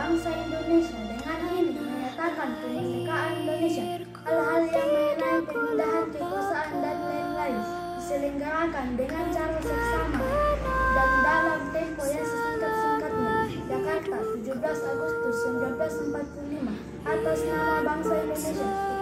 bangsa Indonesia dengan ini menyatakan kemerdekaan Indonesia. Hal-hal yang mengenai pemindahan kekuasaan dan lain-lain diselenggarakan dengan cara seksama dan dalam tempo yang sesingkat-singkatnya. Jakarta, 17 Agustus 1945. Atas nama bangsa Indonesia.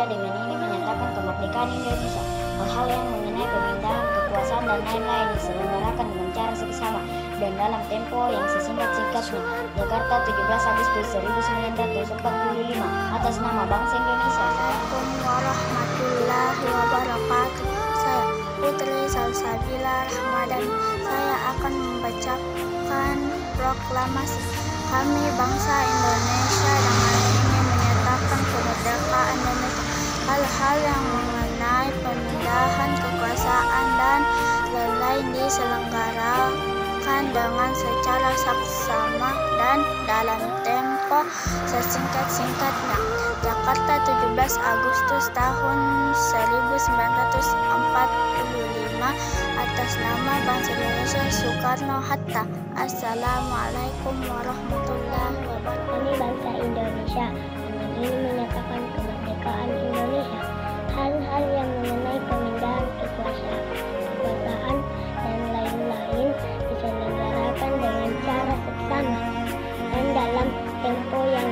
Dengan ini menyatakan kemerdekaan Indonesia. Hal-hal yang mengenai pemindahan kekuasaan dan lain-lain diselenggarakan dengan cara seksama dan dalam tempo yang sesingkat-singkatnya. Jakarta, 17 Agustus 1945. Atas nama bangsa Indonesia. Assalamualaikum warahmatullahi wabarakatuh. Saya Putri Salsabila Rahmadani. Saya akan membacakan proklamasi kami bangsa Indonesia dengan ini menyatakan kemerdekaan Indonesia. Hal-hal yang mengenai pemindahan kekuasaan dan lain-lain diselenggarakan dengan secara saksama dan dalam tempo sesingkat-singkatnya. Jakarta, 17 Agustus tahun 1945. Atas nama bangsa Indonesia Soekarno-Hatta. Assalamualaikum warahmatullahi wabarakatuh. Kami bangsa Indonesia dengan ini menyatakan kemerdekaan Indonesia. Hal-hal yang mengenai pemindahan kekuasaan dan lain-lain diselenggarakan dengan cara seksama dan dalam tempo yang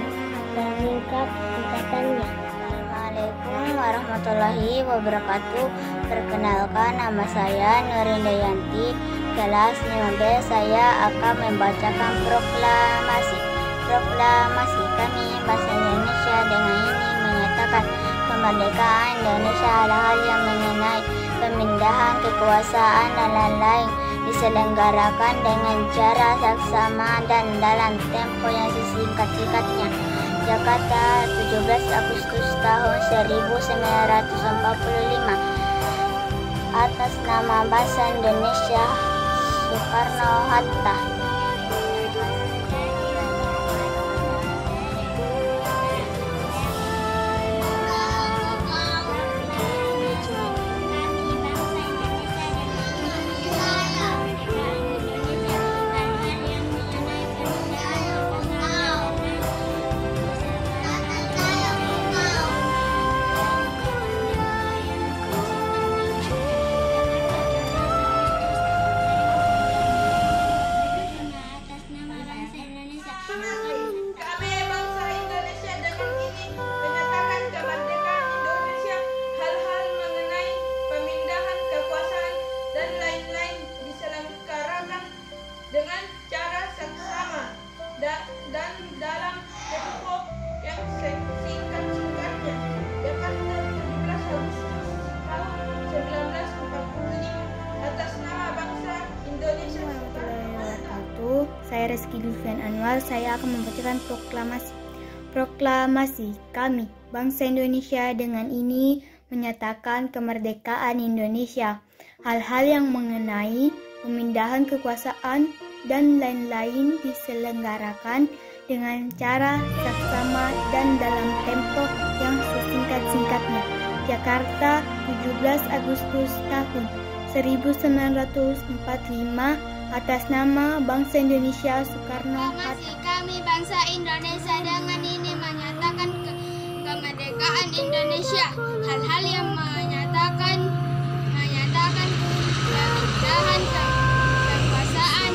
sesingkat-singkatnya. Assalamualaikum warahmatullahi wabarakatuh. Perkenalkan, nama saya Nurindayanti, kelas 5B. Saya akan membacakan proklamasi kami bangsa Indonesia dengan ini menyatakan kemerdekaan Indonesia. Hal-hal yang mengenai pemindahan kekuasaan dan lain-lain diselenggarakan dengan cara saksama dan dalam tempo yang sesingkat-singkatnya. Jakarta, 17 Agustus tahun 1945. Atas nama bangsa Indonesia Soekarno-Hatta. dengan cara seksama dan dalam tempo yang singkat-singkatnya. Jakarta, 17 Agustus tahun 1945. Atas nama bangsa Indonesia. Saya Reski Dulfian Anwar. Saya akan membacakan proklamasi kami bangsa Indonesia dengan ini menyatakan kemerdekaan Indonesia. Hal-hal yang mengenai pemindahan kekuasaan dan lain-lain diselenggarakan dengan cara saksama dan dalam tempo yang sesingkat-singkatnya. Jakarta, 17 Agustus tahun 1945. Atas nama bangsa Indonesia Soekarno-Hatta. Kami bangsa Indonesia dengan ini menyatakan kemerdekaan Indonesia. Hal-hal yang menyatakan pemindahan kekuasaan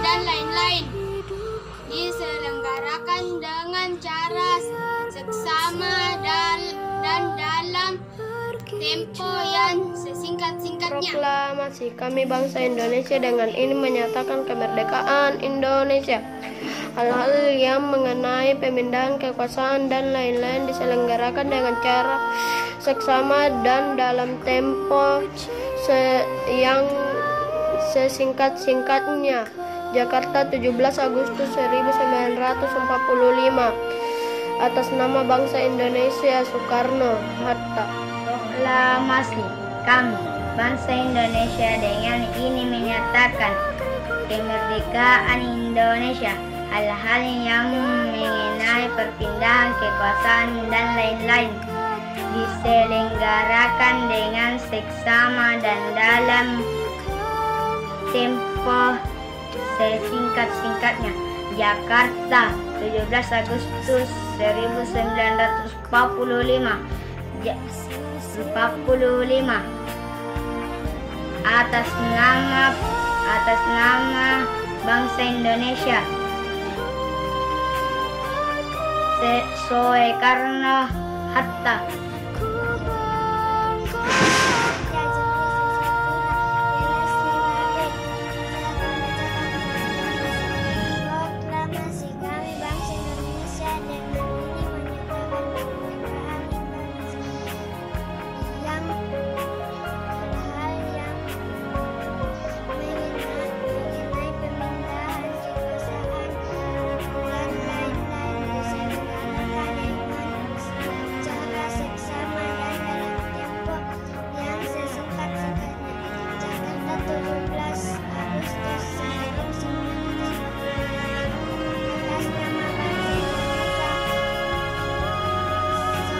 dan lain-lain diselenggarakan dengan cara seksama dan dalam tempo yang sesingkat-singkatnya. Proklamasi kami bangsa Indonesia dengan ini menyatakan kemerdekaan Indonesia. Hal-hal yang mengenai pemindahan kekuasaan dan lain-lain diselenggarakan dengan cara seksama dan dalam tempo yang sesingkat-singkatnya. Jakarta 17 Agustus 1945. Atas nama bangsa Indonesia, Soekarno, Hatta. Proklamasi. Kami, bangsa Indonesia, dengan ini menyatakan kemerdekaan Indonesia. Hal-hal yang mengenai perpindahan kekuasaan dan lain-lain diselenggarakan dengan seksama dan dalam tempo sesingkat-singkatnya. Jakarta, 17 Agustus 1945. Atas nama bangsa Indonesia, Soekarno Hatta. Proklamasi kami bangsa Indonesia dengan ini menyatakan kemerdekaan Indonesia yang hal-hal yang mengenai pemindahan kekuasaan dan lain-lain diselenggarakan dengan cara seksama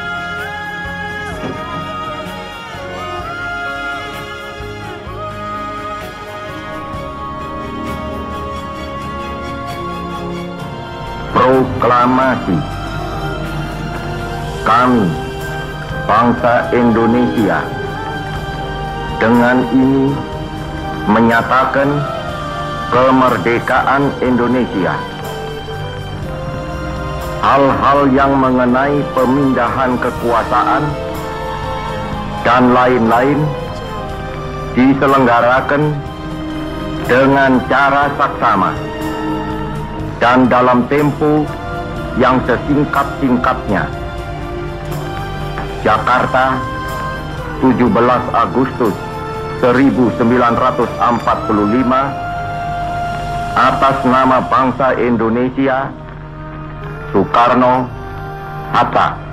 dan dalam tempo yang sesingkat-singkatnya. Jakarta 17 Agustus 1945. Proklamasi. Kami, bangsa Indonesia, dengan ini menyatakan kemerdekaan Indonesia. Hal-hal yang mengenai pemindahan kekuasaan dan lain-lain diselenggarakan dengan cara saksama dan dalam tempo yang sesingkat-singkatnya. Jakarta, 17 Agustus 1945. Atas nama bangsa Indonesia, Soekarno Hatta.